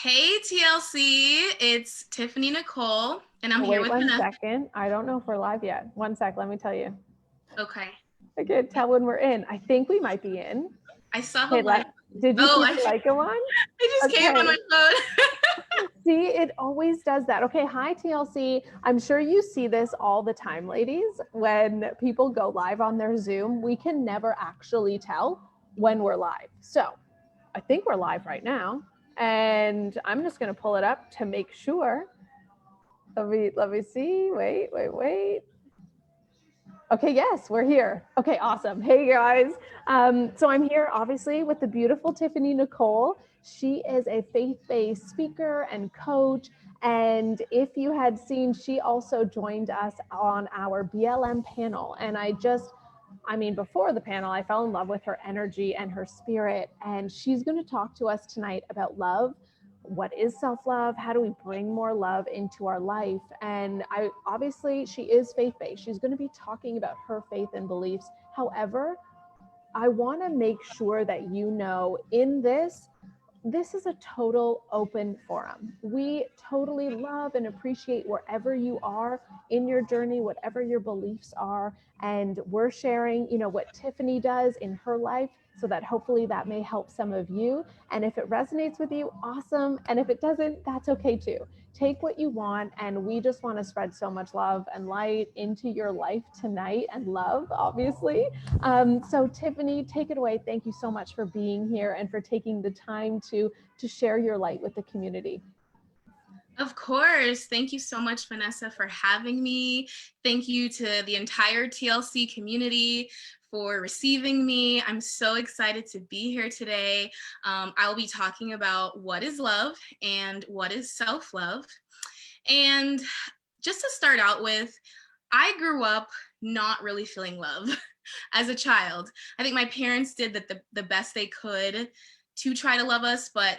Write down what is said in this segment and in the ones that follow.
Hey TLC, it's Tiffany Nicole, and I'm here Wait with one Vanessa. second. I don't know if we're live yet. One sec, let me tell you. Okay, I can't tell when we're in. I think we might be in. I saw the Okay, light. did you Oh, see the like one? I just came on Okay. my phone. See, it always does that. Okay, hi TLC. I'm sure you see this all the time, ladies. When people go live on their Zoom, we can never actually tell when we're live. So I think we're live right now. And I'm just going to pull it up to make sure. Let me see. Wait. Okay, yes, we're here. Okay, awesome. Hey guys. So I'm here obviously with the beautiful Tiffany Nicole. She is a faith-based speaker and coach. And if you had seen, she also joined us on our BLM panel. And before the panel, I fell in love with her energy and her spirit. And she's going to talk to us tonight about love. What is self-love? How do we bring more love into our life? And she is faith-based. She's going to be talking about her faith and beliefs. However, I want to make sure that you know in this is a total open forum. We totally love and appreciate wherever you are in your journey, whatever your beliefs are. And we're sharing, what Tiffany does in her life so that hopefully that may help some of you. And if it resonates with you, awesome. And if it doesn't, that's okay too. Take what you want, and we just want to spread so much love and light into your life tonight, and love, obviously. So Tiffany, take it away. Thank you so much for being here and for taking the time to share your light with the community. Of course. Thank you so much, Vanessa, for having me. Thank you to the entire TLC community for receiving me. I'm so excited to be here today. I'll be talking about what is love and what is self-love. And just to start out with, I grew up not really feeling love as a child. I think my parents did the best they could to try to love us, but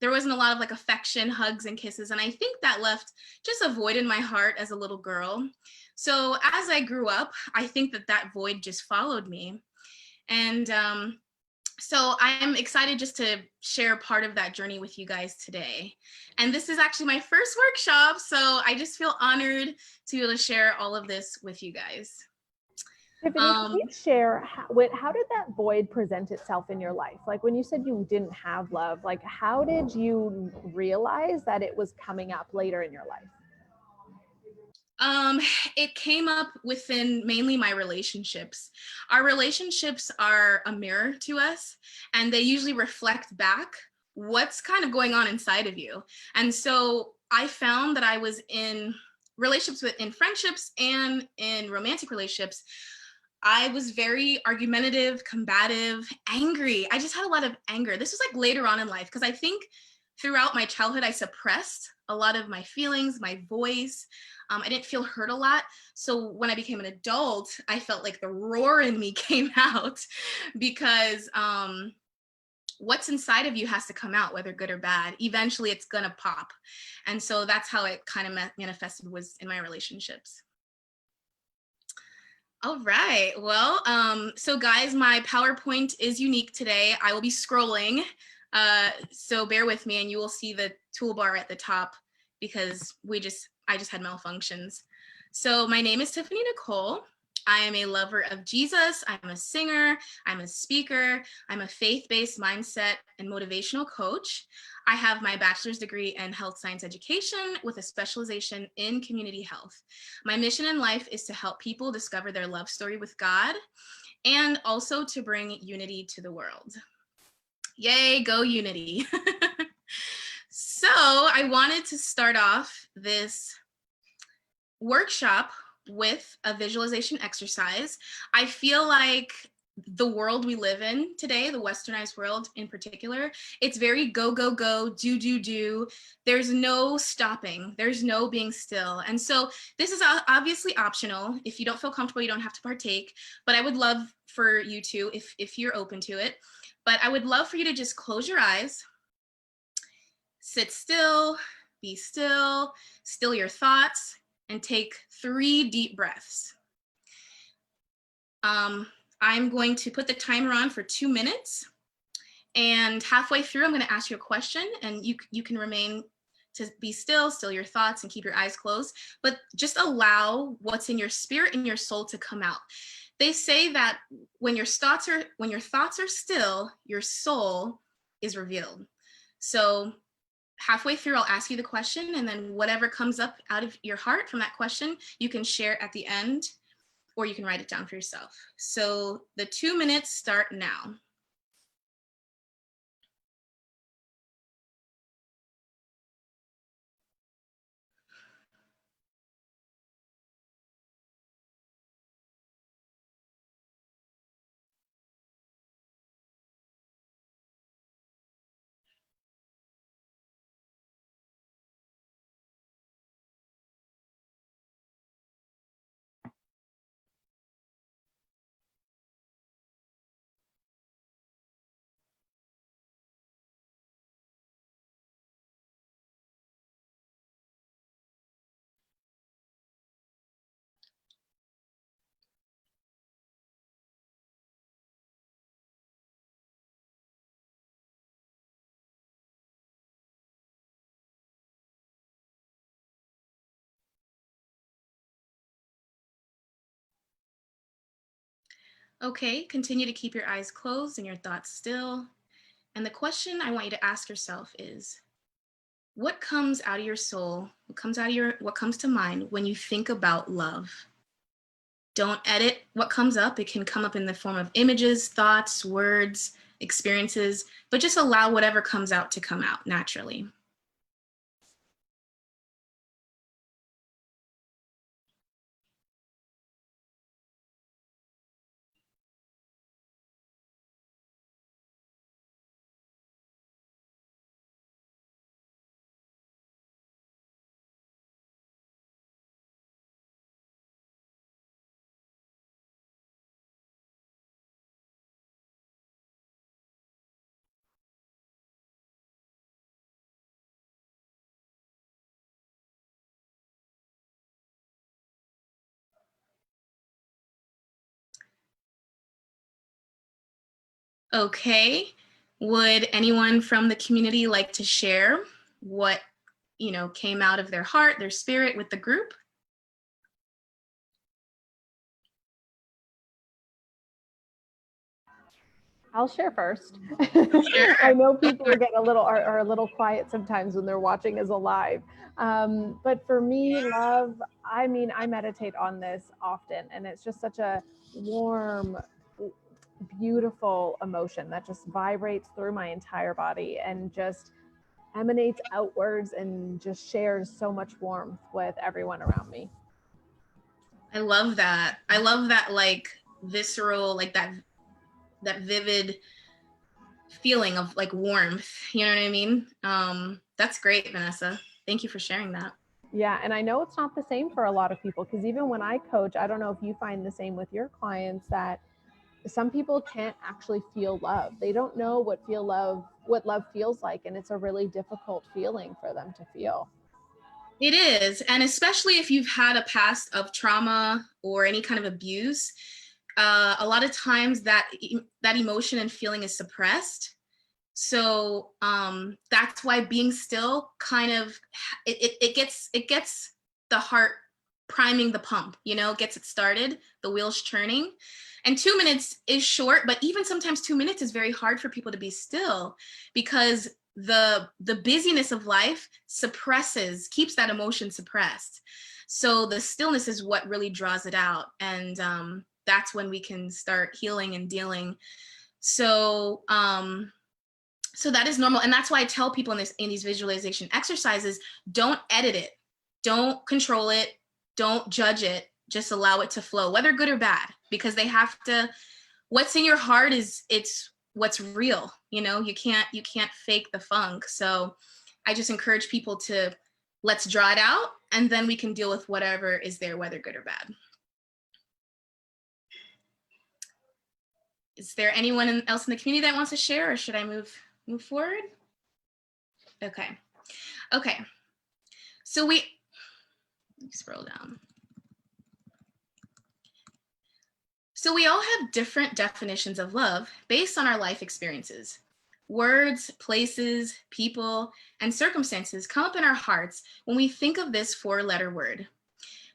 there wasn't a lot of like affection, hugs, and kisses. And I think that left just a void in my heart as a little girl. So as I grew up, I think that void just followed me. And so I'm excited just to share part of that journey with you guys today. And this is actually my first workshop, so I just feel honored to be able to share all of this with you guys. Tiffany, can you share how did that void present itself in your life? Like when you said you didn't have love, like how did you realize that it was coming up later in your life? It came up within mainly my relationships. Our relationships are a mirror to us, and they usually reflect back what's kind of going on inside of you. And so I found that I was in relationships in friendships and in romantic relationships. I was very argumentative, combative, angry. I just had a lot of anger. This was like later on in life, because I think throughout my childhood, I suppressed a lot of my feelings, my voice. I didn't feel heard a lot. So when I became an adult, I felt like the roar in me came out because what's inside of you has to come out, whether good or bad. Eventually it's gonna pop. And so that's how it kind of manifested, was in my relationships. All right, well, so guys, my PowerPoint is unique today. I will be scrolling, so bear with me, and you will see the toolbar at the top because I just had malfunctions. So my name is Tiffany Nicole. I am a lover of Jesus. I'm a singer. I'm a speaker. I'm a faith-based mindset and motivational coach. I have my bachelor's degree in health science education with a specialization in community health. My mission in life is to help people discover their love story with God and also to bring unity to the world. Yay, go unity. So I wanted to start off this workshop with a visualization exercise. I feel like the world we live in today, the westernized world in particular, it's very go, go, go, do, do, do. There's no stopping. There's no being still. And so this is obviously optional. If you don't feel comfortable, you don't have to partake, but I would love for you to, if you're open to it, but I would love for you to just close your eyes, sit still, be still your thoughts, and take 3 deep breaths. I'm going to put the timer on for 2 minutes, And halfway through, I'm going to ask you a question, and you can remain to be still your thoughts, and keep your eyes closed, but just allow what's in your spirit and your soul to come out. They say that when your thoughts are still, your soul is revealed. So halfway through, I'll ask you the question, and then whatever comes up out of your heart from that question, you can share at the end, or you can write it down for yourself. So the 2 minutes start now. Okay, continue to keep your eyes closed and your thoughts still. And the question I want you to ask yourself is, what comes out of your soul? What comes to mind when you think about love? Don't edit what comes up. It can come up in the form of images, thoughts, words, experiences, but just allow whatever comes out to come out naturally. Okay, would anyone from the community like to share what, came out of their heart, their spirit with the group? I'll share first. Sure. I know people get are a little quiet sometimes when they're watching us live. But for me, love, I mean, I meditate on this often, and it's just such a warm, beautiful emotion that just vibrates through my entire body and just emanates outwards and just shares so much warmth with everyone around me. I love that. I love that, like, visceral, like that vivid feeling of like warmth. You know what I mean? That's great, Vanessa. Thank you for sharing that. Yeah, and I know it's not the same for a lot of people, because even when I coach, I don't know if you find the same with your clients, that some people can't actually feel love. They don't know what love feels like, and it's a really difficult feeling for them to feel. It is. And especially if you've had a past of trauma or any kind of abuse, a lot of times that emotion and feeling is suppressed. So that's why being still kind of, it gets the heart priming the pump, gets it started, the wheels turning. And 2 minutes is short, but even sometimes 2 minutes is very hard for people to be still, because the busyness of life keeps that emotion suppressed. So the stillness is what really draws it out. And that's when we can start healing and dealing. So so that is normal. And that's why I tell people in these visualization exercises, don't edit it, don't control it, don't judge it, just allow it to flow, whether good or bad, because what's in your heart it's what's real. You can't fake the funk. So I just encourage people to, let's draw it out, and then we can deal with whatever is there, whether good or bad. Is there anyone else in the community that wants to share, or should I move forward? Okay. So let me scroll down. So we all have different definitions of love based on our life experiences. Words, places, people, and circumstances come up in our hearts when we think of this four-letter word.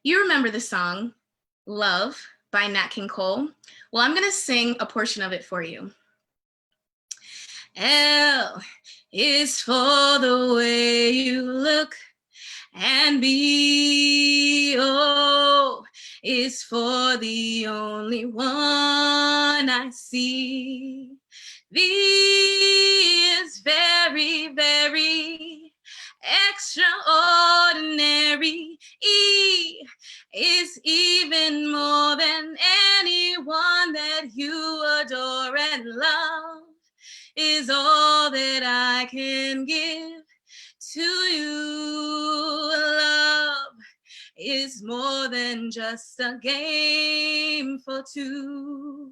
You remember the song, Love by Nat King Cole? Well, I'm going to sing a portion of it for you. L is for the way you look, and B-O is for the only one I see. V is very, very extraordinary. E is even more than anyone that you adore, and love is all that I can give to you. Love is more than just a game for two.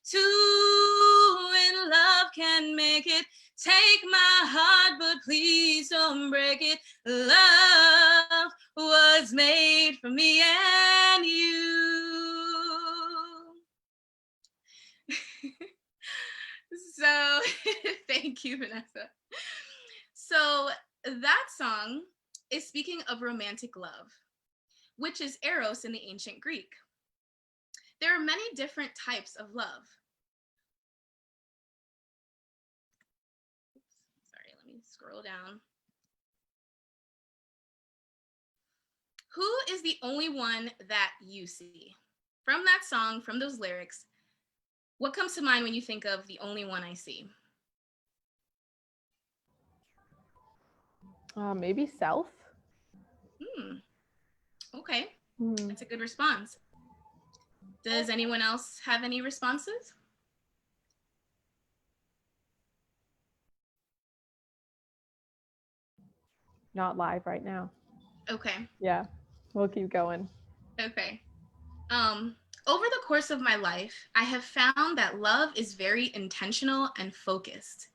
Two in love can make it. Take my heart, but please don't break it. Love was made for me and you. So thank you, Vanessa. So that song is speaking of romantic love, which is eros in the ancient Greek. There are many different types of love. Sorry, let me scroll down. Who is the only one that you see? From that song, from those lyrics, what comes to mind when you think of the only one I see? Maybe self. Okay, that's a good response. Does anyone else have any responses? Not live right now. Okay. Yeah, we'll keep going. Okay. Over the course of my life, I have found that love is very intentional and focused.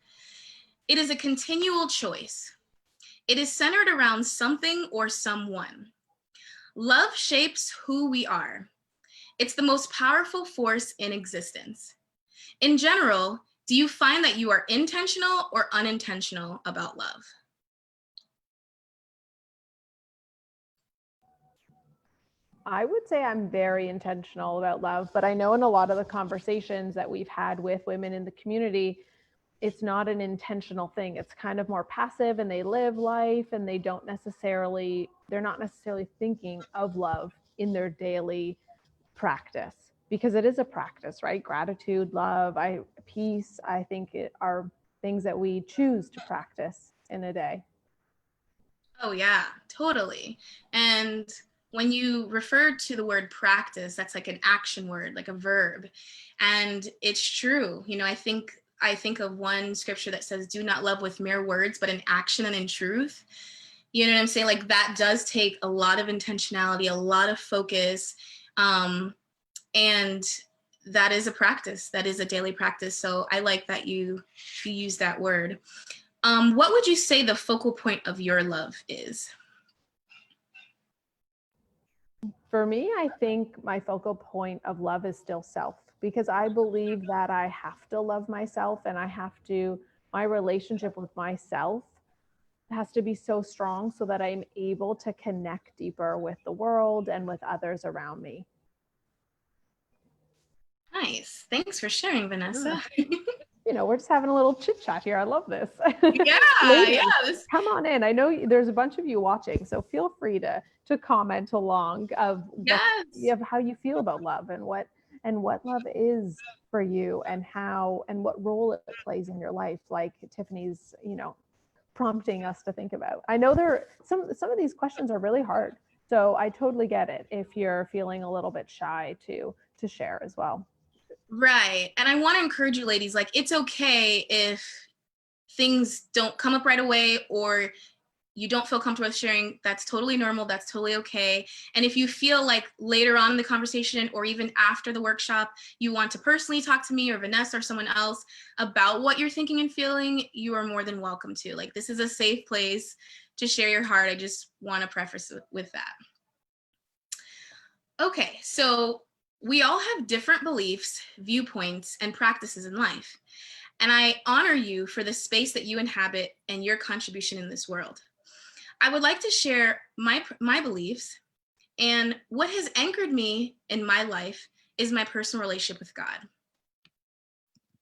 It is a continual choice. It is centered around something or someone. Love shapes who we are. It's the most powerful force in existence. In general, do you find that you are intentional or unintentional about love? I would say I'm very intentional about love, but I know in a lot of the conversations that we've had with women in the community, it's not an intentional thing. It's kind of more passive, and they live life and they're not necessarily thinking of love in their daily practice, because it is a practice, right? Gratitude, love, peace, I think it are things that we choose to practice in a day. Oh yeah, totally. And when you refer to the word practice, that's like an action word, like a verb. And it's true. You know, I think of one scripture that says, do not love with mere words, but in action and in truth. You know what I'm saying? Like that does take a lot of intentionality, a lot of focus. And that is a practice. That is a daily practice. So I like that you use that word. What would you say the focal point of your love is? For me, I think my focal point of love is still self, because I believe that I have to love myself, and my relationship with myself has to be so strong so that I'm able to connect deeper with the world and with others around me. Nice. Thanks for sharing, Vanessa. You know, we're just having a little chit chat here. I love this. Yeah, Ladies, yeah. come on in. I know there's a bunch of you watching, so feel free to comment along of how you feel about love and what love is for you, and what role it plays in your life, like Tiffany's, prompting us to think about. I know some of these questions are really hard, so I totally get it if you're feeling a little bit shy to share as well. Right. And I want to encourage you ladies, like it's okay if things don't come up right away or you don't feel comfortable with sharing. That's totally normal. That's totally okay. And if you feel like later on in the conversation or even after the workshop, you want to personally talk to me or Vanessa or someone else about what you're thinking and feeling, you are more than welcome to. Like this is a safe place to share your heart. I just want to preface with that. Okay, so we all have different beliefs, viewpoints, and practices in life. and I honor you for the space that you inhabit and your contribution in this world. I would like to share my beliefs, and what has anchored me in my life is my personal relationship with God.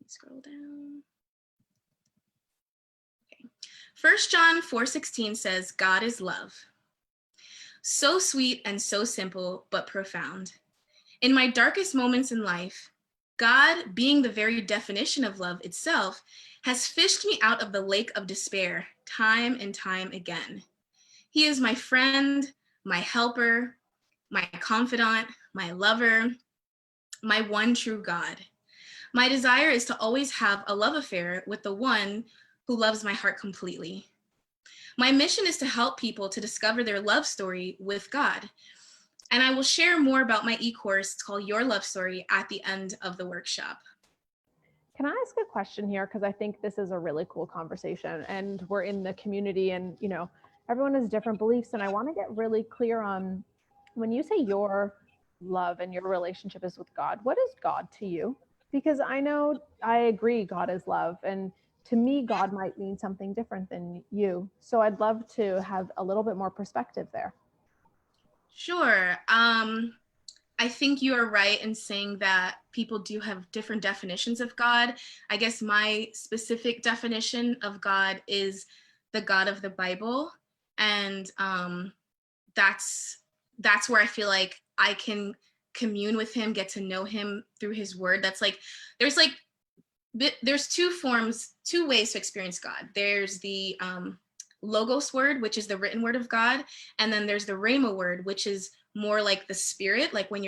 Scroll down. Okay. 1 John 4:16 says, God is love. So sweet and so simple, but profound. In my darkest moments in life, God, being the very definition of love itself, has fished me out of the lake of despair time and time again. He is my friend, my helper, my confidant, my lover, my one true God. My desire is to always have a love affair with the one who loves my heart completely. My mission is to help people to discover their love story with God. And I will share more about my e-course called Your Love Story at the end of the workshop. Can I ask a question here? Because I think this is a really cool conversation, and we're in the community, and everyone has different beliefs. And I want to get really clear on, when you say your love and your relationship is with God, what is God to you? Because I agree God is love, and to me God might mean something different than you. So I'd love to have a little bit more perspective there. Sure. I think you are right in saying that people do have different definitions of God. I guess my specific definition of God is the God of the Bible. And that's where I feel like I can commune with him, get to know him through his word. That's like, there's two ways to experience God. There's the Logos word, which is the written word of God. And then there's the Rhema word, which is more like the spirit, like when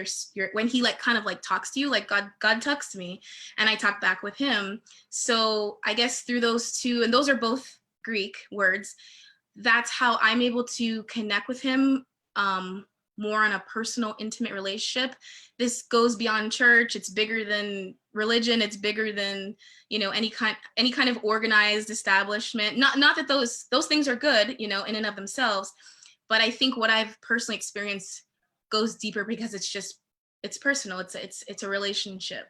when he like kind of like talks to you, like God talks to me and I talk back with him. So I guess through those two, and those are both Greek words, that's how I'm able to connect with him more on a personal, intimate relationship. This goes beyond church. It's bigger than religion. It's bigger than, any kind of organized establishment. Not that those things are good, in and of themselves, but I think what I've personally experienced goes deeper because it's personal. It's a relationship.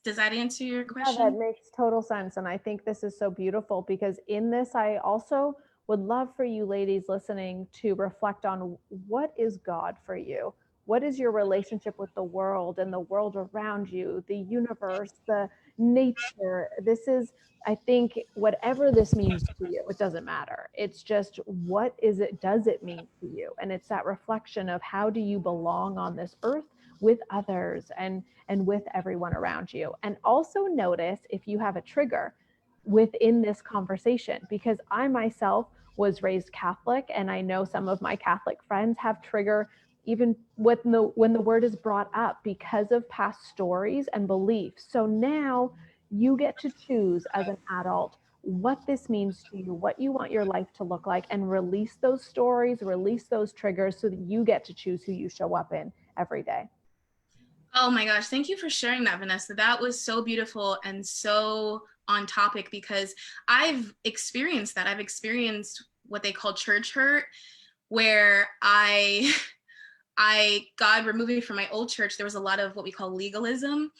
Does that answer your question? Yeah, that makes total sense. And I think this is so beautiful, because in this, I also would love for you ladies listening to reflect on, what is God for you? What is your relationship with the world and the world around you, the universe, the nature? This is, I think, whatever this means to you, it doesn't matter. It's just, does it mean to you? And it's that reflection of, how do you belong on this earth with others and with everyone around you? And also notice if you have a trigger within this conversation, because I myself was raised Catholic, and I know some of my Catholic friends have trigger even when the word is brought up, because of past stories and beliefs. So now you get to choose as an adult what this means to you, what you want your life to look like, and release those stories, release those triggers, so that you get to choose who you show up in every day. Oh my gosh, thank you for sharing that, Vanessa. That was so beautiful and so on topic, because I've experienced that. I've experienced what they call church hurt, where God removed me from my old church. There was a lot of what we call legalism,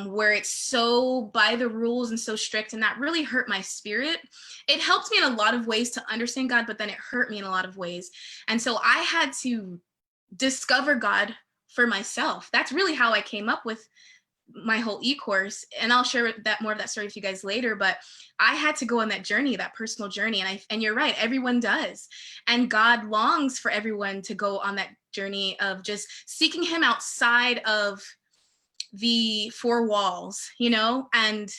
where it's so by the rules and so strict, and that really hurt my spirit. It helped me in a lot of ways to understand God, but then it hurt me in a lot of ways. And so I had to discover God for myself. That's really how I came up with my whole e-course, and I'll share more of that story with you guys later. But I had to go on that journey, that personal journey, and you're right, everyone does, and God longs for everyone to go on that journey of just seeking him outside of the four walls, and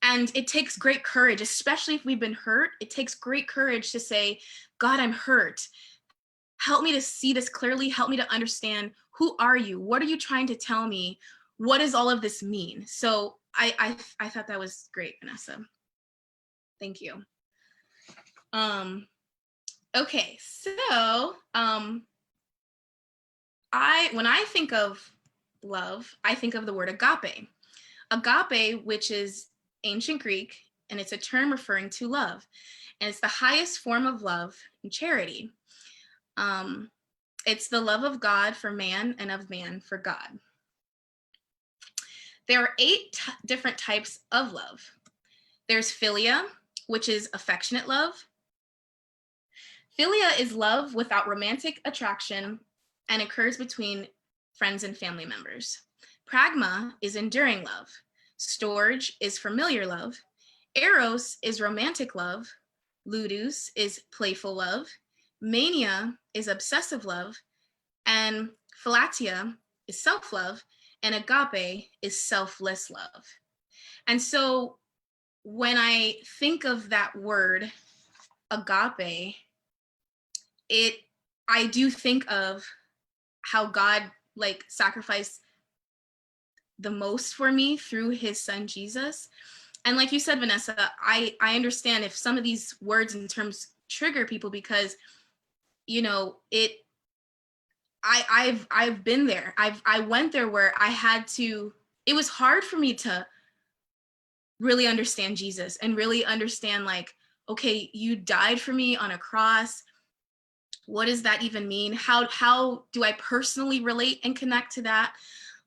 it takes great courage, especially if we've been hurt. It takes great courage to say, God, I'm hurt. Help me to see this clearly. Help me to understand, who are you? What are you trying to tell me? What does all of this mean? So I thought that was great, Vanessa. Thank you. Okay, so when I think of love, I think of the word agape. Agape, which is ancient Greek, and it's a term referring to love. And it's the highest form of love and charity. It's the love of God for man and of man for God. There are 8 different types of love. There's philia, which is affectionate love. Philia is love without romantic attraction and occurs between friends and family members. Pragma is enduring love. Storge is familiar love. Eros is romantic love. Ludus is playful love. Mania is obsessive love. And philatia is self-love. And agape is selfless love. And so when I think of that word, agape, I do think of how God like sacrificed the most for me through his son Jesus. And like you said, Vanessa, I understand if some of these words and terms trigger people because, you know, I've been there. I went there where I had to, it was hard for me to really understand Jesus and really understand like, okay, you died for me on a cross. What does that even mean? How do I personally relate and connect to that?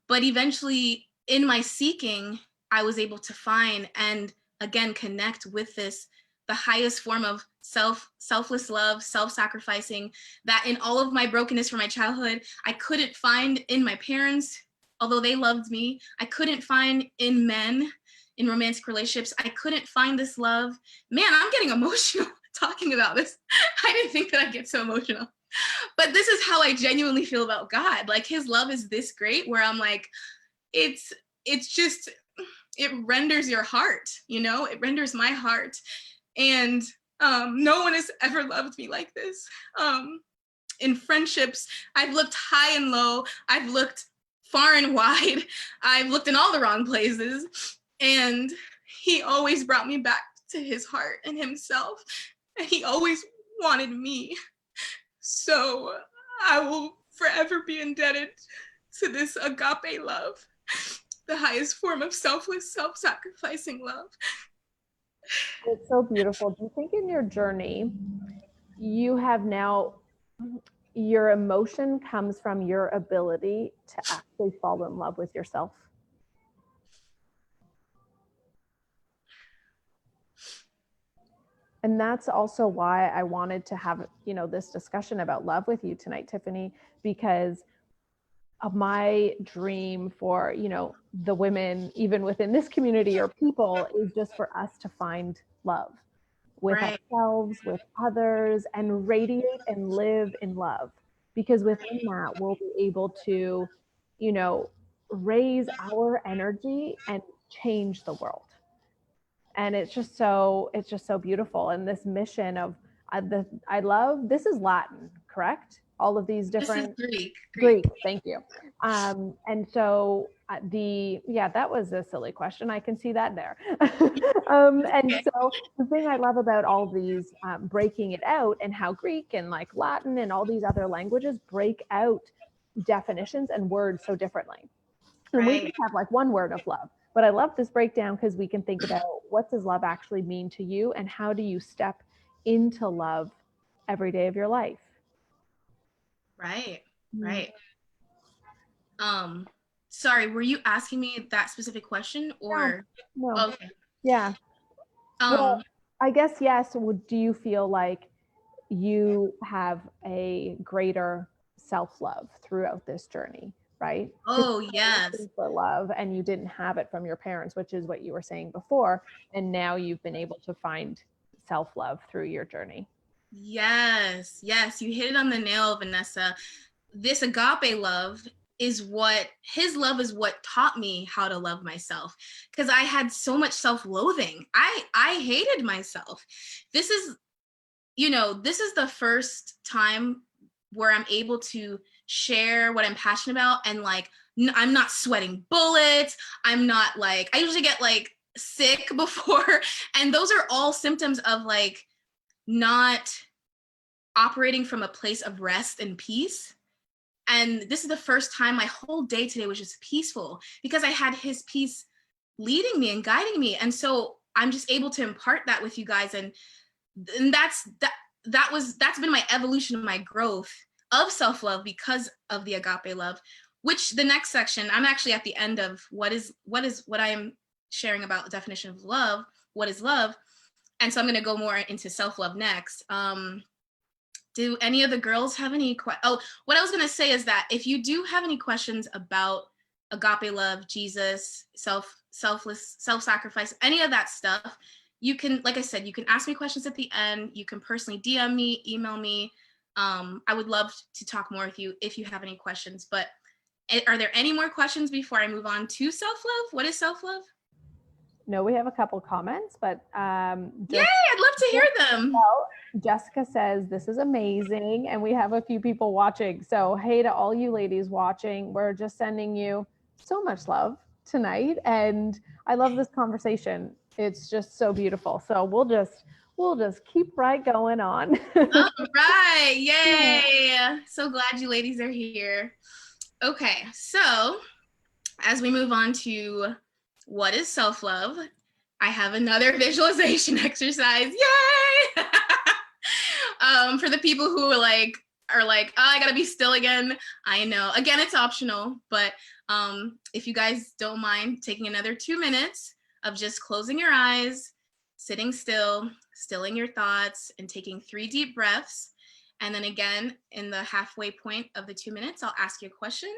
But eventually in my seeking, I was able to find and again connect with this, the highest form of selfless love, self-sacrificing, that in all of my brokenness from my childhood, I couldn't find in my parents, although they loved me. I couldn't find in men, in romantic relationships. I couldn't find this love. Man, I'm getting emotional talking about this. I didn't think that I'd get so emotional. But this is how I genuinely feel about God. Like his love is this great where I'm like, it's just, it renders your heart, you know, it renders my heart. And no one has ever loved me like this. In friendships, I've looked high and low. I've looked far and wide. I've looked in all the wrong places. And he always brought me back to his heart and himself. And he always wanted me. So I will forever be indebted to this agape love, the highest form of selfless, self-sacrificing love. It's so beautiful. Do you think in your journey, you have now, your emotion comes from your ability to actually fall in love with yourself? And that's also why I wanted to have, you know, this discussion about love with you tonight, Tiffany, because of my dream for, you know, the women, even within this community or people, is just for us to find love with Right. ourselves, with others, and radiate and live in love. Because within that, we'll be able to, you know, raise our energy and change the world. And it's just so beautiful. And this mission of I love, this is Latin, correct? All of these different. This is Greek, thank you. And so that was a silly question. I can see that there. And so the thing I love about all these breaking it out, and how Greek and like Latin and all these other languages break out definitions and words so differently. And we just have like one word of love. But I love this breakdown because we can think about, what does love actually mean to you, and how do you step into love every day of your life? Right. Sorry, were you asking me that specific question or? No. Okay. Yeah. Well, I guess yes. Do you feel like you have a greater self-love throughout this journey, right? Oh, yes. For love, and you didn't have it from your parents, which is what you were saying before, and now you've been able to find self-love through your journey. Yes, you hit it on the nail, Vanessa. This agape love is his love is what taught me how to love myself, because I had so much self-loathing. I hated myself. This is the first time where I'm able to share what I'm passionate about, and like I'm not sweating bullets. I'm not like, I usually get like sick before, and those are all symptoms of like not operating from a place of rest and peace. And this is the first time my whole day today was just peaceful, because I had his peace leading me and guiding me. And so I'm just able to impart that with you guys. And that's been my evolution of my growth of self-love because of the agape love, which the next section, I'm actually at the end of what I am sharing about the definition of love. what is love? And so I'm going to go more into self-love next. Do any of the girls have any what I was going to say is that if you do have any questions about agape love, Jesus, selfless, self-sacrifice, any of that stuff, you can, like I said, you can ask me questions at the end. You can personally DM me, email me. I would love to talk more with you if you have any questions. But are there any more questions before I move on to self-love? What is self-love? No, we have a couple comments, but Yay, I'd love to hear them. Well, Jessica says this is amazing, and we have a few people watching. So hey to all you ladies watching, we're just sending you so much love tonight, and I love this conversation. It's just so beautiful. So we'll just keep right going on. All right, yay! So glad you ladies are here. Okay, so as we move on to what is self-love, I have another visualization exercise. Yay! For the people who are like, oh, I gotta be still again. I know. Again, it's optional, but if you guys don't mind taking another 2 minutes of just closing your eyes, sitting still, stilling your thoughts, and taking 3 deep breaths. And then again, in the halfway point of the 2 minutes, I'll ask you a question.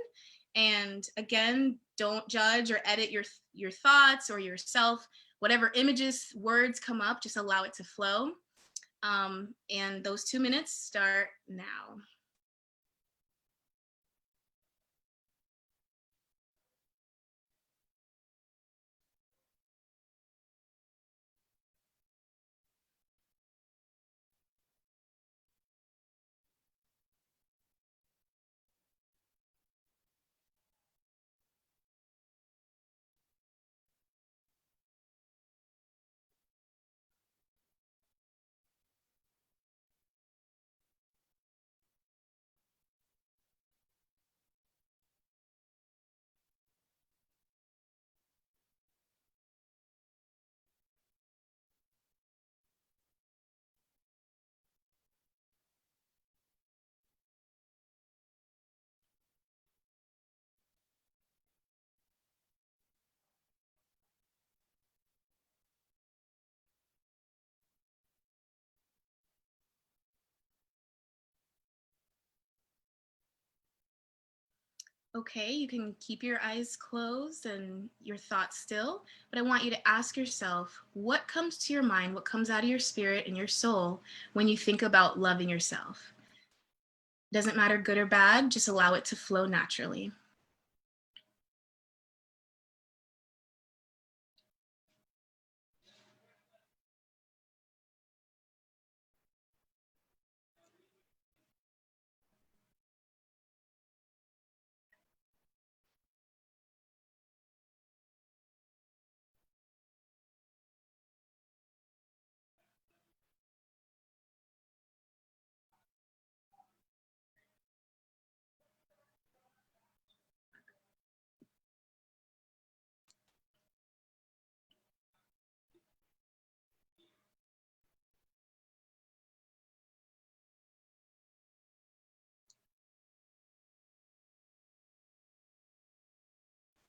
And again, don't judge or edit your thoughts or yourself. Whatever images, words come up, just allow it to flow. And those 2 minutes start now. Okay, you can keep your eyes closed and your thoughts still, but I want you to ask yourself, what comes to your mind, what comes out of your spirit and your soul when you think about loving yourself? Doesn't matter good or bad, just allow it to flow naturally.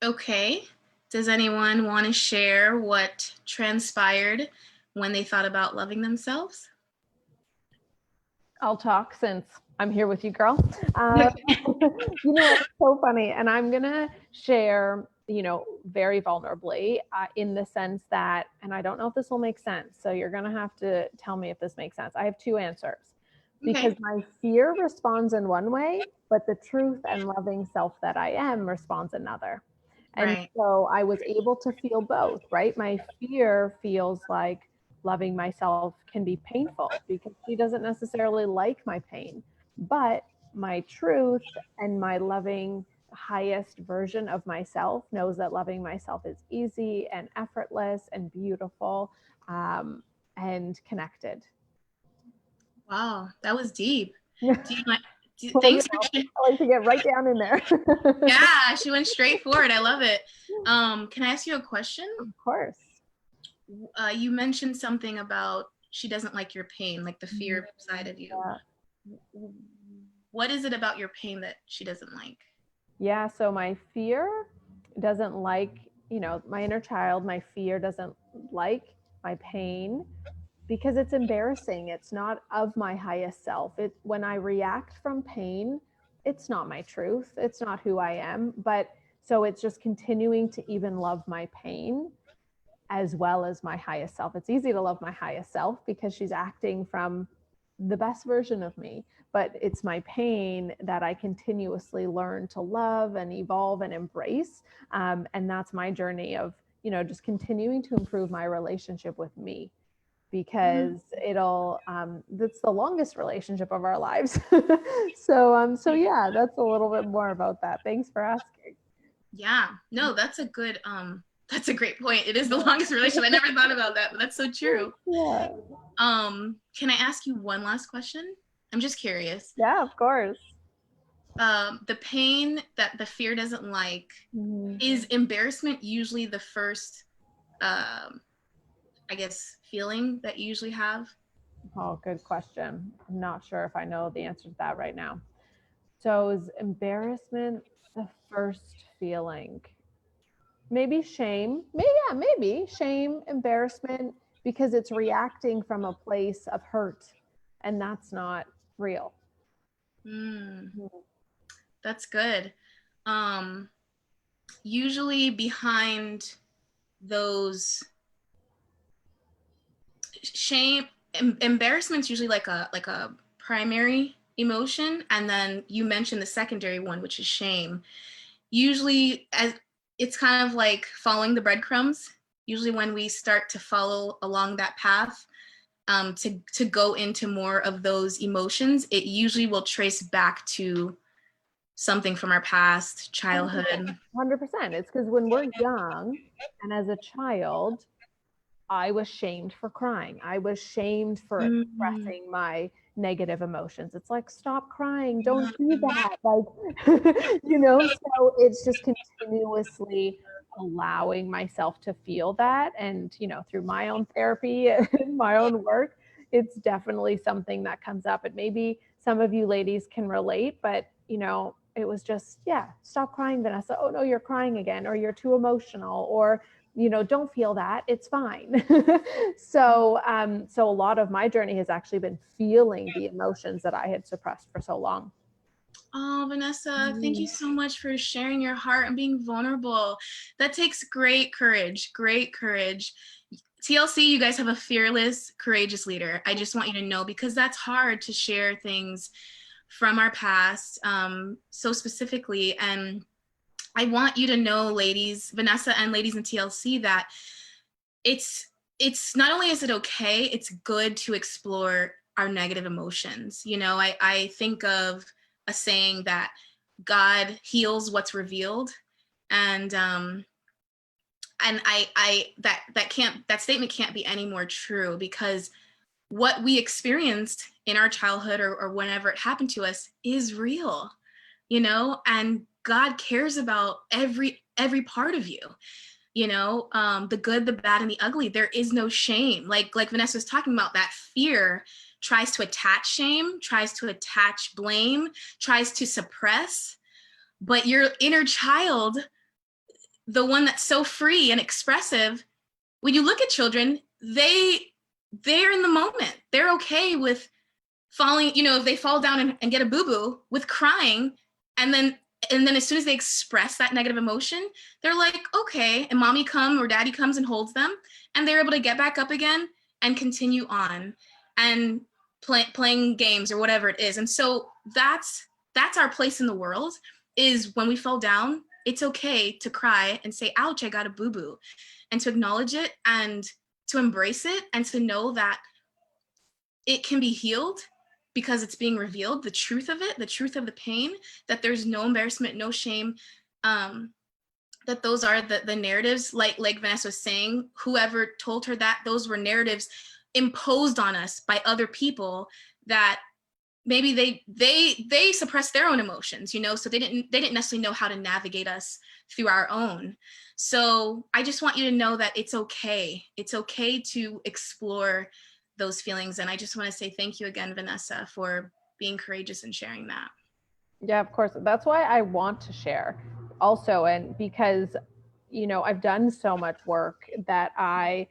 Okay, does anyone want to share what transpired when they thought about loving themselves? I'll talk since I'm here with you, girl. It's so funny. And I'm going to share, very vulnerably in the sense that, and I don't know if this will make sense. So you're going to have to tell me if this makes sense. I have 2 answers because my fear responds in one way, but the truth and loving self that I am responds another. And so I was able to feel both, right? My fear feels like loving myself can be painful because she doesn't necessarily like my pain. But my truth and my loving highest version of myself knows that loving myself is easy and effortless and beautiful and connected. Wow, that was deep. Thanks for I like to get right down in there. Yeah, she went straight for it. I love it. Can I ask you a question? Of course. You mentioned something about she doesn't like your pain, like the fear side of you. Yeah. What is it about your pain that she doesn't like? Yeah, so my fear doesn't like, my inner child, my fear doesn't like my pain, because it's embarrassing. It's not of my highest self. When I react from pain, it's not my truth. It's not who I am. But so it's just continuing to even love my pain as well as my highest self. It's easy to love my highest self because she's acting from the best version of me, but it's my pain that I continuously learn to love and evolve and embrace. And that's my journey of, just continuing to improve my relationship with me, because that's the longest relationship of our lives. So yeah, that's a little bit more about that. Thanks for asking. Yeah, no, that's a great point. It is the longest relationship. I never thought about that, but that's so true. Yeah. Can I ask you one last question? I'm just curious. Yeah, of course. The pain that the fear doesn't like, is embarrassment usually the first, I guess, feeling that you usually have? Oh, good question. I'm not sure if I know the answer to that right now. So is embarrassment the first feeling? Maybe shame. Maybe shame, embarrassment, because it's reacting from a place of hurt, and that's not real. That's good. Usually behind those shame, embarrassment's usually like a primary emotion, and then you mentioned the secondary one, which is shame. Usually, as it's kind of like following the breadcrumbs. Usually, when we start to follow along that path, to go into more of those emotions, it usually will trace back to something from our past, childhood. 100%. It's because when we're young and as a child, I was shamed for crying. I was shamed for expressing my negative emotions. It's like, stop crying. Don't do that. Like, so it's just continuously allowing myself to feel that. And, through my own therapy and my own work, it's definitely something that comes up. And maybe some of you ladies can relate, but, it was just, yeah, stop crying, Vanessa. Oh no, you're crying again, or you're too emotional, or don't feel that, it's fine. So a lot of my journey has actually been feeling the emotions that I had suppressed for so long. Oh, Vanessa, thank you so much for sharing your heart and being vulnerable. That takes great courage, great courage. TLC, you guys have a fearless, courageous leader. I just want you to know, because that's hard to share things from our past, so specifically. And I want you to know, ladies, Vanessa and ladies in TLC, that it's not only is it okay, it's good to explore our negative emotions. I think of a saying that God heals what's revealed, and that statement can't be any more true, because what we experienced in our childhood, or whenever it happened to us, is real, and God cares about every part of you. The good, the bad, and the ugly. There is no shame. Like Vanessa was talking about, that fear tries to attach shame, tries to attach blame, tries to suppress. But your inner child, the one that's so free and expressive, when you look at children, they're in the moment. They're okay with falling, if they fall down and get a boo-boo, with crying, and then as soon as they express that negative emotion, they're like, okay, and mommy or daddy comes and holds them, and they're able to get back up again and continue on and playing games or whatever it is. And so that's our place in the world, is when we fall down, it's okay to cry and say, ouch, I got a boo-boo, and to acknowledge it and to embrace it, and to know that it can be healed because it's being revealed, the truth of it, the truth of the pain, that there's no embarrassment, no shame, that those are the narratives, like Vanessa was saying, whoever told her that, those were narratives imposed on us by other people, that maybe they suppressed their own emotions, so they didn't necessarily know how to navigate us through our own. So I just want you to know that it's okay to explore those feelings. And I just want to say thank you again, Vanessa, for being courageous and sharing that. Yeah, of course. That's why I want to share also. And because, I've done so much work that I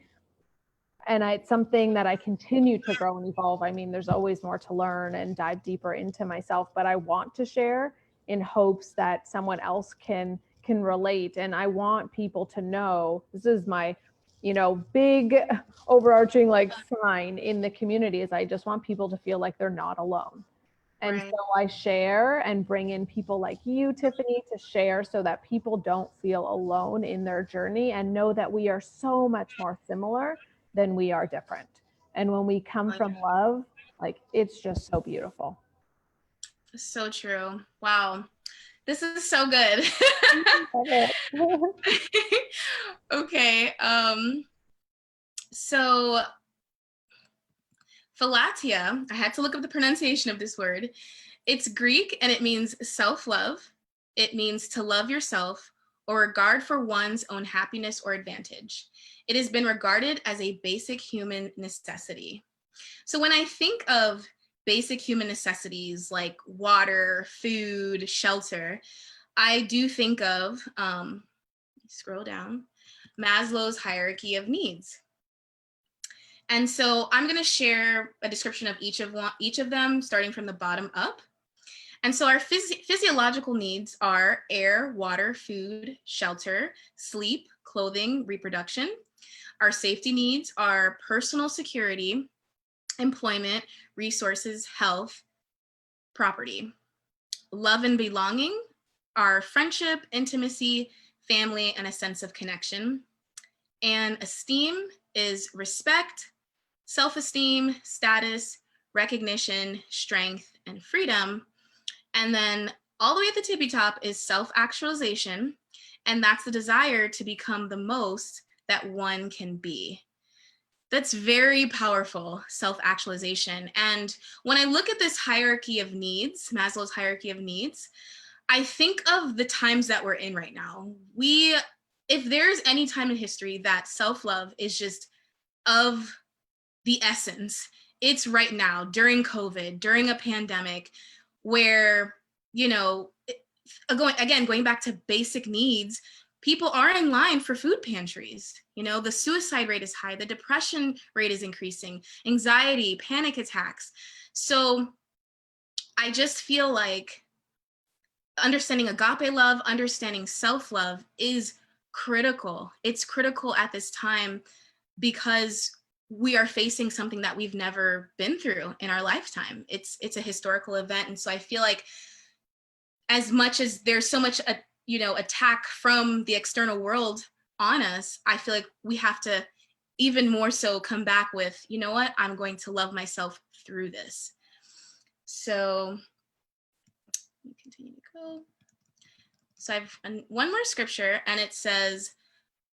And it's something that I continue to grow and evolve. I mean, there's always more to learn and dive deeper into myself, but I want to share in hopes that someone else can relate. And I want people to know, this is my, big overarching like sign in the community, is I just want people to feel like they're not alone. And Right. so I share and bring in people like you, Tiffany, to share so that people don't feel alone in their journey and know that we are so much more similar than we are different. And when we come from love, like, it's just so beautiful. So true. Wow. This is so good. Okay. So Phalatia, I had to look up the pronunciation of this word. It's Greek and it means self-love. It means to love yourself or regard for one's own happiness or advantage. It has been regarded as a basic human necessity. So when I think of basic human necessities like water, food, shelter, I do think of, scroll down, Maslow's hierarchy of needs. And so I'm going to share a description of each of them, starting from the bottom up. And so our physiological needs are air, water, food, shelter, sleep, clothing, reproduction. Our safety needs are personal security, employment, resources, health, property. Love and belonging are friendship, intimacy, family, and a sense of connection. And esteem is respect, self-esteem, status, recognition, strength, and freedom. And then all the way at the tippy top is self-actualization, and that's the desire to become the most that one can be. That's very powerful, self-actualization. And when I look at this hierarchy of needs, Maslow's hierarchy of needs, I think of the times that we're in right now. If there's any time in history that self-love is just of the essence, it's right now, during COVID, during a pandemic, where, going back to basic needs, people are in line for food pantries. The suicide rate is high, the depression rate is increasing, anxiety, panic attacks. So I just feel like understanding agape love, understanding self-love is critical. It's critical at this time because we are facing something that we've never been through in our lifetime. It's a historical event. And so I feel like as much as there's so much, attack from the external world on us, I feel like we have to even more so come back with, you know what, I'm going to love myself through this. So let me continue to go. So I have one more scripture, and it says,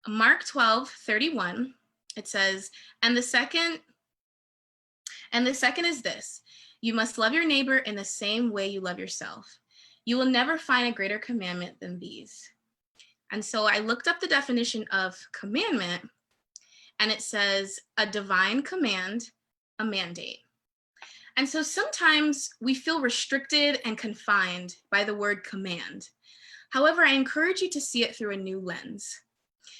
Mark 12:31. It says, and the second is this: you must love your neighbor in the same way you love yourself. You will never find a greater commandment than these. And so I looked up the definition of commandment, and it says a divine command, a mandate. And so sometimes we feel restricted and confined by the word command. However, I encourage you to see it through a new lens.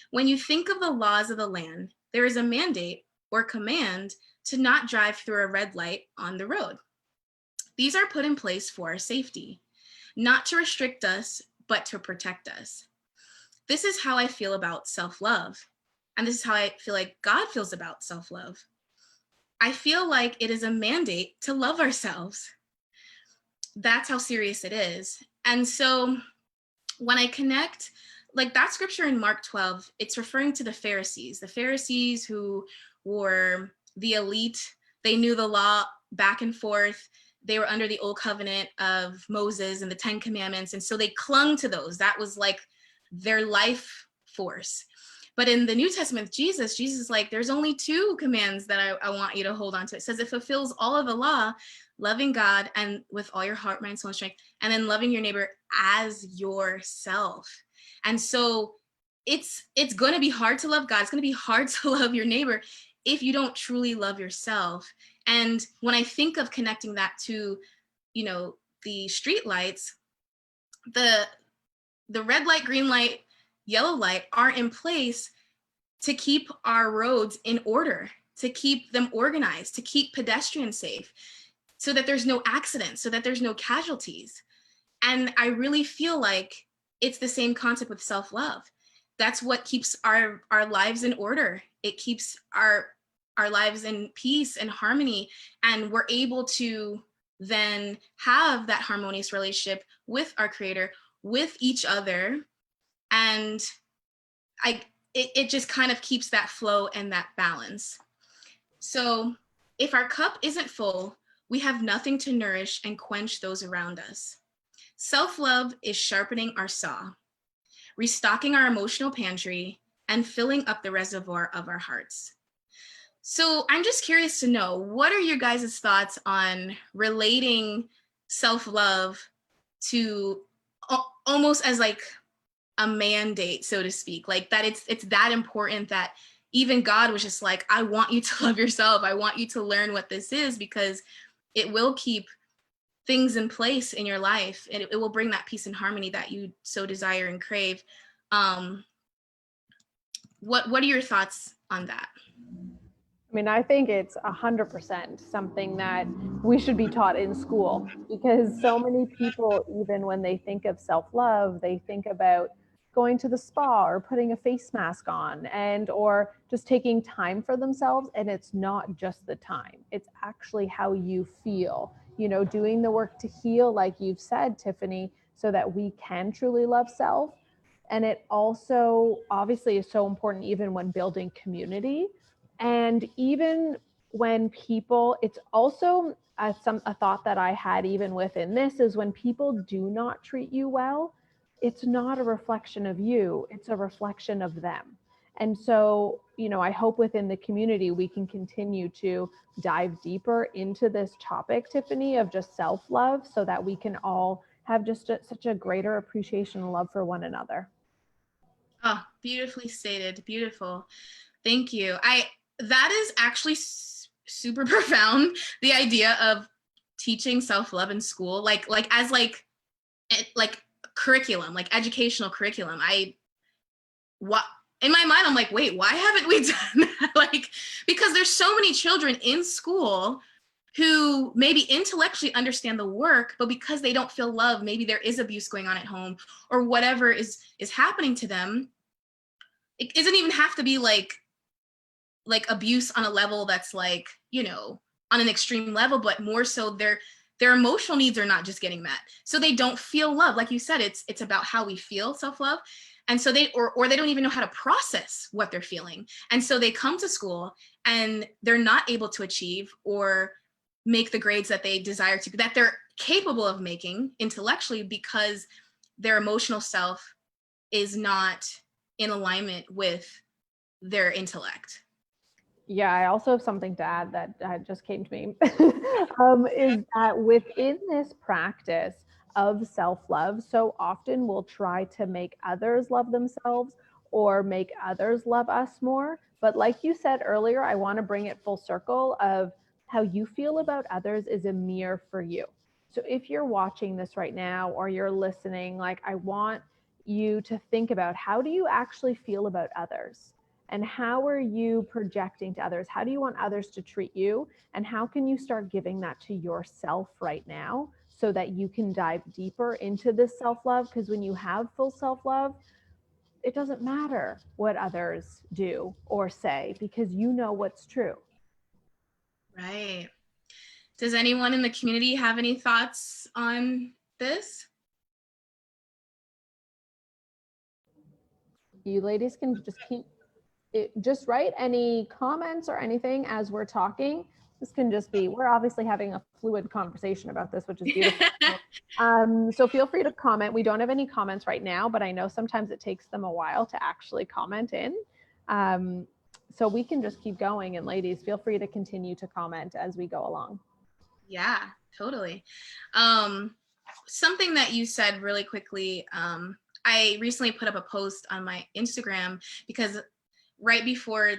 When you think of the laws of the land, there is a mandate or command to not drive through a red light on the road. These are put in place for our safety, not to restrict us, but to protect us. This is how I feel about self-love. And this is how I feel like God feels about self-love. I feel like it is a mandate to love ourselves. That's how serious it is. And so when I connect, like that scripture in Mark 12, it's referring to the Pharisees who were the elite. They knew the law back and forth. They were under the old covenant of Moses and the 10 commandments. And so they clung to those. That was like their life force. But in the New Testament, Jesus is like, there's only 2 commands that I want you to hold on to. It says it fulfills all of the law, loving God and with all your heart, mind, soul, and strength, and then loving your neighbor as yourself. And so it's going to be hard to love God. It's going to be hard to love your neighbor if you don't truly love yourself. And when I think of connecting that to, the street lights, the red light, green light, yellow light are in place to keep our roads in order. to keep them organized, to keep pedestrians safe, so that there's no accidents, so that there's no casualties. And I really feel like it's the same concept with self-love. That's what keeps our lives in order. It keeps our lives in peace and harmony. And we're able to then have that harmonious relationship with our creator, with each other. And it just kind of keeps that flow and that balance. So if our cup isn't full, we have nothing to nourish and quench those around us. Self-love is sharpening our saw, restocking our emotional pantry, and filling up the reservoir of our hearts. So I'm just curious to know, what are your guys' thoughts on relating self-love to almost as like a mandate, so to speak, like that it's that important that even God was just like, I want you to love yourself. I want you to learn what this is, because it will keep things in place in your life, and it will bring that peace and harmony that you so desire and crave. What are your thoughts on that? I mean, I think it's 100% something that we should be taught in school, because so many people, even when they think of self-love, they think about going to the spa or putting a face mask on or just taking time for themselves. And it's not just the time, it's actually how you feel, doing the work to heal, like you've said, Tiffany, so that we can truly love self. And it also obviously is so important even when building community. And even when people, it's also a thought that I had even within this is, when people do not treat you well, it's not a reflection of you, it's a reflection of them. And so, I hope within the community we can continue to dive deeper into this topic, Tiffany, of just self-love, so that we can all have just such a greater appreciation and love for one another. Oh, beautifully stated. Beautiful. Thank you. That is actually super profound. The idea of teaching self-love in school, like as like curriculum, like educational curriculum. What in my mind, I'm like, wait, why haven't we done that? Like, because there's so many children in school who maybe intellectually understand the work, but because they don't feel love, maybe there is abuse going on at home or whatever is happening to them. It doesn't even have to be like abuse on a level that's like, on an extreme level, but more so their emotional needs are not just getting met. So they don't feel love. Like you said, it's about how we feel, self-love. And so they don't even know how to process what they're feeling. And so they come to school and they're not able to achieve or make the grades that they desire to, that they're capable of making intellectually, because their emotional self is not in alignment with their intellect. Yeah, I also have something to add that just came to me, is that within this practice of self-love, so often we'll try to make others love themselves or make others love us more. But like you said earlier, I want to bring it full circle of how you feel about others is a mirror for you. So if you're watching this right now or you're listening, like, I want you to think about, how do you actually feel about others? And how are you projecting to others? How do you want others to treat you? And how can you start giving that to yourself right now, so that you can dive deeper into this self-love? Because when you have full self-love, it doesn't matter what others do or say, because you know what's true. Right. Does anyone in the community have any thoughts on this? You ladies can just write any comments or anything as we're talking. This can just be, we're obviously having a fluid conversation about this, which is beautiful. So feel free to comment. We don't have any comments right now, but I know sometimes it takes them a while to actually comment in. So we can just keep going, and ladies, feel free to continue to comment as we go along. Yeah, totally. Something that you said really quickly, I recently put up a post on my Instagram, because right before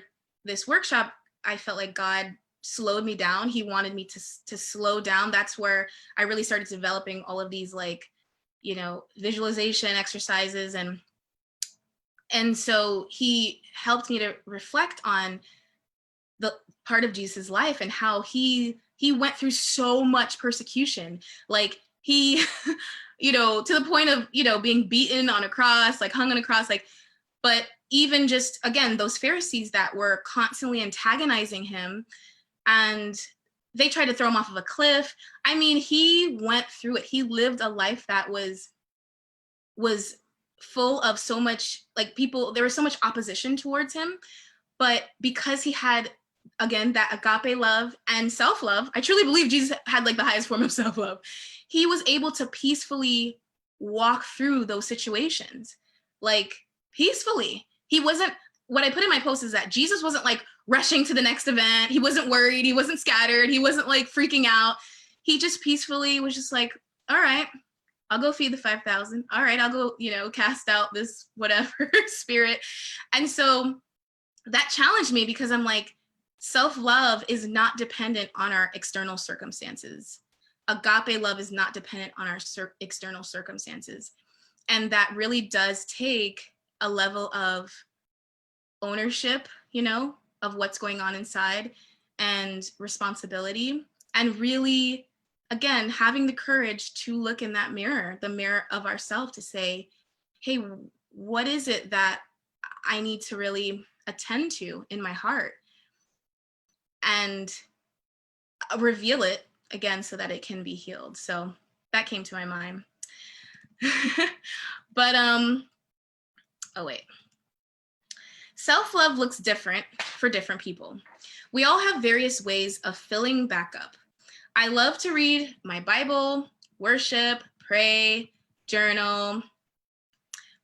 this workshop, I felt like God slowed me down. He wanted me to slow down. That's where I really started developing all of these, like, visualization exercises. And so he helped me to reflect on the part of Jesus' life and how he went through so much persecution. Like he, you know, to the point of, you know, being beaten on a cross, like hung on a cross, like, but even just, again, those Pharisees that were constantly antagonizing him, and they tried to throw him off of a cliff. I mean, he went through it. He lived a life that was full of so much, like, people, there was so much opposition towards him, but because he had, again, that agape love and self-love, I truly believe Jesus had like the highest form of self-love. He was able to peacefully walk through those situations, like, peacefully. He wasn't, what I put in my post is that Jesus wasn't like rushing to the next event. He wasn't worried. He wasn't scattered. He wasn't like freaking out. He just peacefully was just like, all right, I'll go feed the 5,000. All right, I'll go, you know, cast out this whatever spirit. And so that challenged me, because I'm like, self-love is not dependent on our external circumstances. Agape love is not dependent on our external circumstances. And that really does take a level of ownership, you know, of what's going on inside, and responsibility, and really, again, having the courage to look in that mirror, the mirror of ourselves, to say, hey, what is it that I need to really attend to in my heart, and reveal it again so that it can be healed. So that came to my mind. But oh wait. Self-love looks different for different people. We all have various ways of filling back up. I love to read my Bible, worship, pray, journal,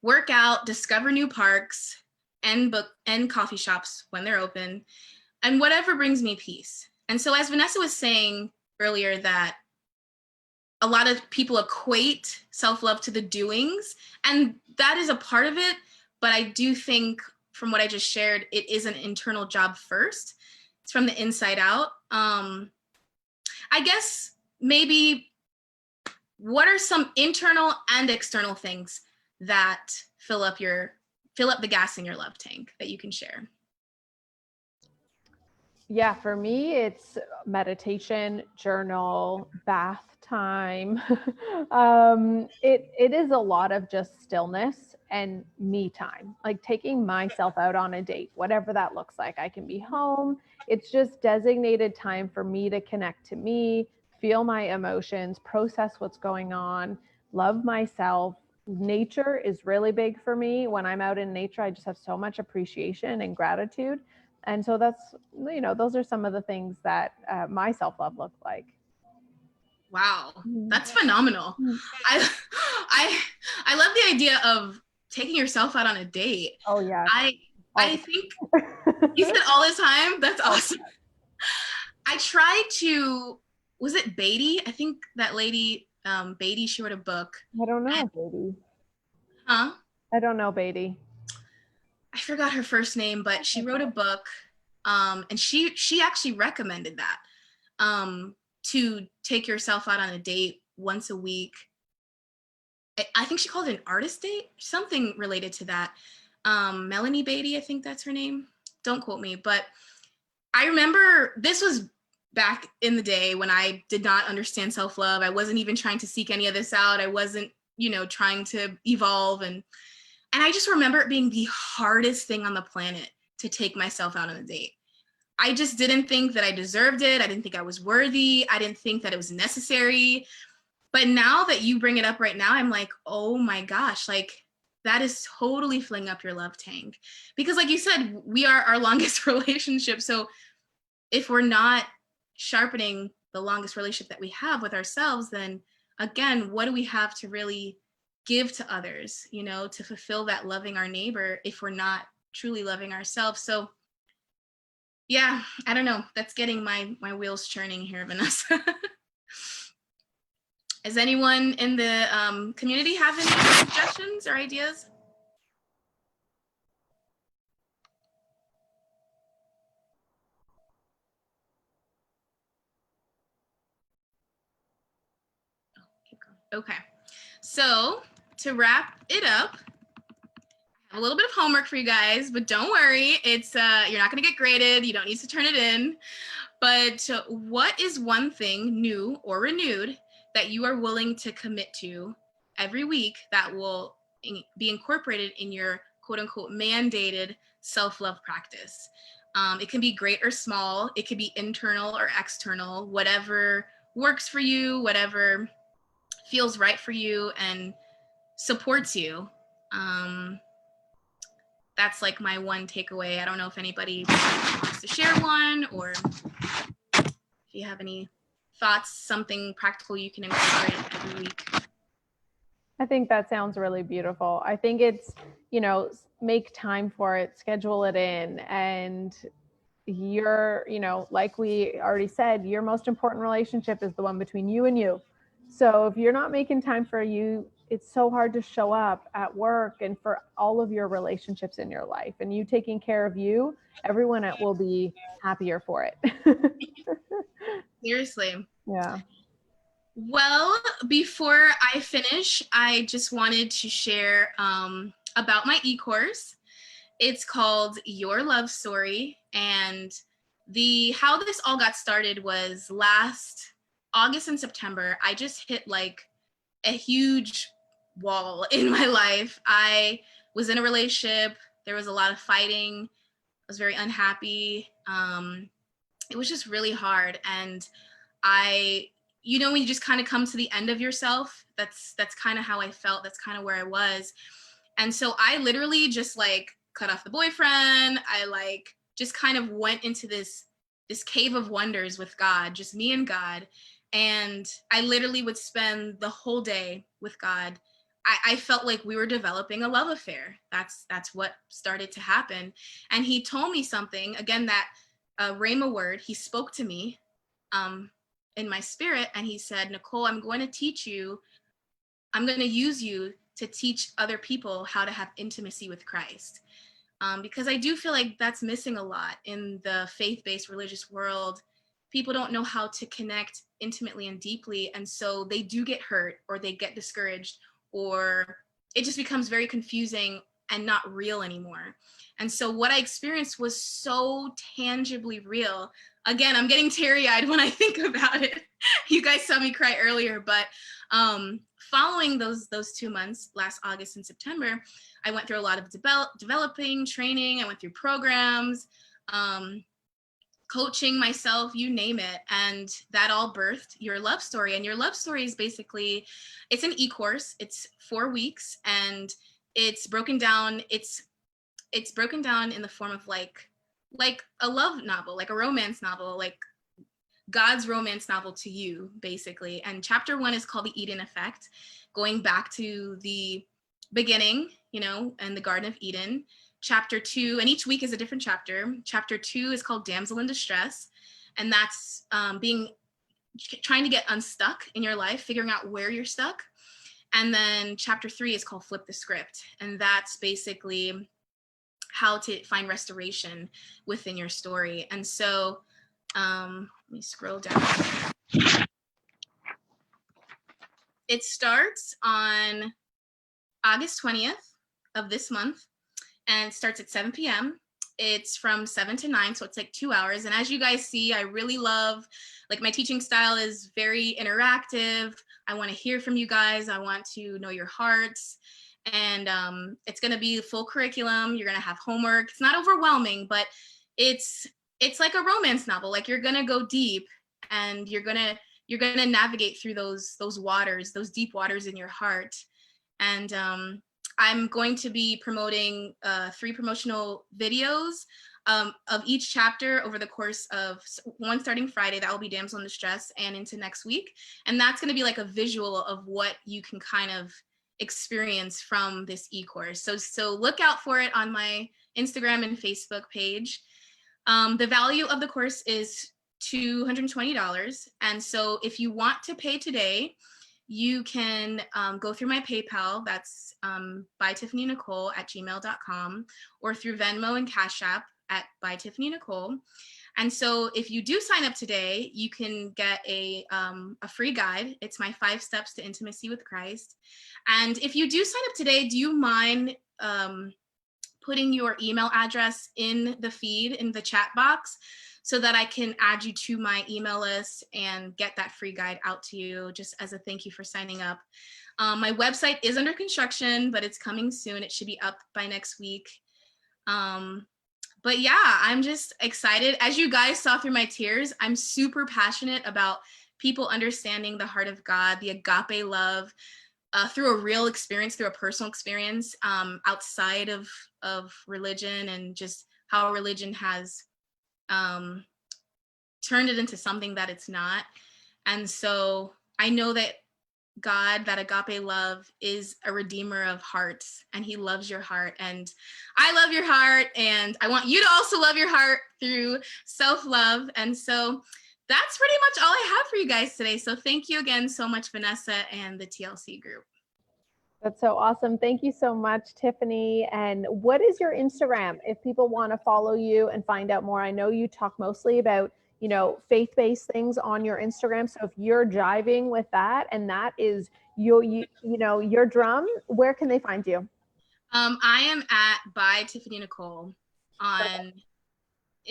work out, discover new parks, and book and coffee shops when they're open, and whatever brings me peace. And so, as Vanessa was saying earlier, that a lot of people equate self-love to the doings, and that is a part of it. But I do think, from what I just shared, it is an internal job first. It's from the inside out. I guess maybe, what are some internal and external things that fill up the gas in your love tank that you can share? Yeah, for me, it's meditation, journal, bath time. It is a lot of just stillness and me time, like taking myself out on a date, whatever that looks like. I can be home. It's just designated time for me to connect to me, feel my emotions, process what's going on, love myself. Nature is really big for me. When I'm out in nature, I just have so much appreciation and gratitude. And so that's, you know, those are some of the things that my self-love look like. Wow, that's phenomenal. I I love the idea of taking yourself out on a date. Oh yeah. I think you said all the time. That's awesome. I tried to, was it Beatty? I think that lady, Beatty, she wrote a book. I don't know, Beatty. Huh? I don't know, Beatty. I forgot her first name, but she wrote a book, and she actually recommended that, to take yourself out on a date once a week. I think she called it an artist date, something related to that. Melanie Beatty, I think that's her name. Don't quote me, but I remember this was back in the day when I did not understand self-love. I wasn't even trying to seek any of this out. I wasn't, you know, trying to evolve. And I just remember it being the hardest thing on the planet to take myself out on a date. I just didn't think that I deserved it. I didn't think I was worthy. I didn't think that it was necessary. But now that you bring it up right now, I'm like, oh my gosh, like, that is totally filling up your love tank. Because like you said, we are our longest relationship. So if we're not sharpening the longest relationship that we have with ourselves, then again, what do we have to really give to others, you know, to fulfill that loving our neighbor, if we're not truly loving ourselves? So yeah, I don't know. That's getting my wheels churning here, Vanessa. Does anyone in the community have any suggestions or ideas? Okay, so to wrap it up, I I have a little bit of homework for you guys, but don't worry. It's you're not going to get graded. You don't need to turn it in. But what is one thing new or renewed that you are willing to commit to every week that will be incorporated in your quote unquote mandated self-love practice? It can be great or small. It could be internal or external, whatever works for you, whatever feels right for you and supports you. That's like my one takeaway. I don't know if anybody wants to share one, or if you have any thoughts, something practical you can incorporate every week. I think that sounds really beautiful. I think it's, make time for it, schedule it in, and like we already said, your most important relationship is the one between you and you. So if you're not making time for you, it's so hard to show up at work and for all of your relationships in your life. And you taking care of you, everyone will be happier for it. Seriously. Yeah. Well, before I finish, I just wanted to share about my e-course. It's called Your Love Story, and how this all got started was last August and September. I just hit like a huge wall in my life. I was in a relationship. There was a lot of fighting. I was very unhappy. It was just really hard. And when you just kind of come to the end of yourself, that's kind of how I felt. That's kind of where I was. And so I literally just like cut off the boyfriend. I like just kind of went into this cave of wonders with God, just me and God. And I literally would spend the whole day with God. I felt like we were developing a love affair. That's what started to happen. And he told me something, again, that Rhema word, he spoke to me in my spirit, and he said, Nicole, I'm going to use you to teach other people how to have intimacy with Christ. Because I do feel like that's missing a lot in the faith-based religious world. People don't know how to connect intimately and deeply, and so they do get hurt, or they get discouraged, or it just becomes very confusing and not real anymore. And so what I experienced was so tangibly real. Again, I'm getting teary-eyed when I think about it. You guys saw me cry earlier, but following those 2 months, last August and September, I went through a lot of developing, training. I went through programs, coaching myself, you name it. And that all birthed Your Love Story. And Your Love Story is basically, it's an e-course. It's 4 weeks, and it's broken down. It's broken down in the form of like a love novel, like a romance novel, like God's romance novel to you, basically. And chapter 1 is called The Eden Effect, going back to the beginning, and the Garden of Eden. Chapter 2, and each week is a different chapter. Chapter 2 is called Damsel in Distress, and that's trying to get unstuck in your life, figuring out where you're stuck. And then chapter 3 is called Flip the Script, and that's basically how to find restoration within your story. And so let me scroll down. It starts on August 20th of this month, and it starts at 7 p.m. It's from 7 to 9, so it's like 2 hours. And as you guys see, I really love, like, my teaching style is very interactive. I want to hear from you guys. I want to know your hearts. And it's going to be full curriculum. You're going to have homework. It's not overwhelming, but it's like a romance novel. Like, you're going to go deep, and you're going to navigate through those waters, those deep waters in your heart. And I'm going to be promoting 3 promotional videos of each chapter over the course of one starting Friday. That will be Damsel in Distress, and into next week. And that's going to be like a visual of what you can kind of experience from this e-course. So look out for it on my Instagram and Facebook page. The value of the course is $220. And so if you want to pay today, you can go through my PayPal. That's ByTiffanyNicole at gmail.com, or through Venmo and Cash App at ByTiffanyNicole. And so if you do sign up today, you can get a free guide. It's my 5 steps to intimacy with Christ. And if you do sign up today, do you mind putting your email address in the feed, in the chat box, so that I can add you to my email list and get that free guide out to you just as a thank you for signing up. My website is under construction, but it's coming soon. It should be up by next week. But yeah, I'm just excited. As you guys saw through my tears, I'm super passionate about people understanding the heart of God, the agape love, through a real experience, through a personal experience, outside of religion, and just how religion has turned it into something that it's not. And so I know that God, that agape love, is a redeemer of hearts, and he loves your heart, and I love your heart, and I want you to also love your heart through self-love. And so that's pretty much all I have for you guys today. So thank you again so much, Vanessa and the TLC group. That's so awesome. Thank you so much, Tiffany. And what is your Instagram if people want to follow you and find out more? I know you talk mostly about, you know, faith-based things on your Instagram. So if you're jiving with that and that is you know, your drum, where can they find you? I am at ByTiffanyNicole on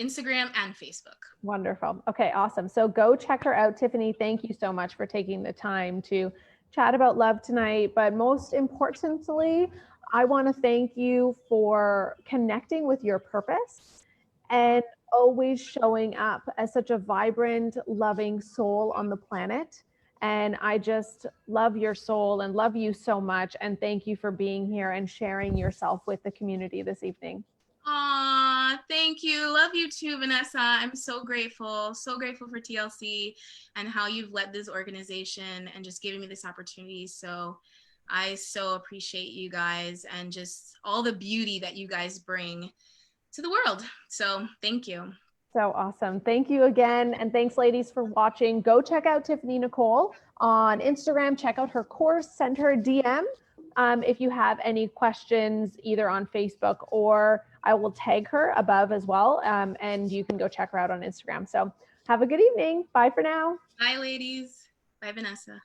Instagram and Facebook. Wonderful. Okay, awesome. So go check her out. Tiffany, thank you so much for taking the time to chat about love tonight. But most importantly, I want to thank you for connecting with your purpose and always showing up as such a vibrant, loving soul on the planet. And I just love your soul and love you so much. And thank you for being here and sharing yourself with the community this evening. Aw, thank you. Love you too, Vanessa. I'm so grateful for TLC and how you've led this organization and just giving me this opportunity. So I so appreciate you guys and just all the beauty that you guys bring to the world. So thank you. So awesome. Thank you again. And thanks, ladies, for watching. Go check out Tiffany Nicole on Instagram. Check out her course. Send her a DM if you have any questions, either on Facebook, or I will tag her above as well. And you can go check her out on Instagram. So have a good evening. Bye for now. Bye, ladies. Bye, Vanessa.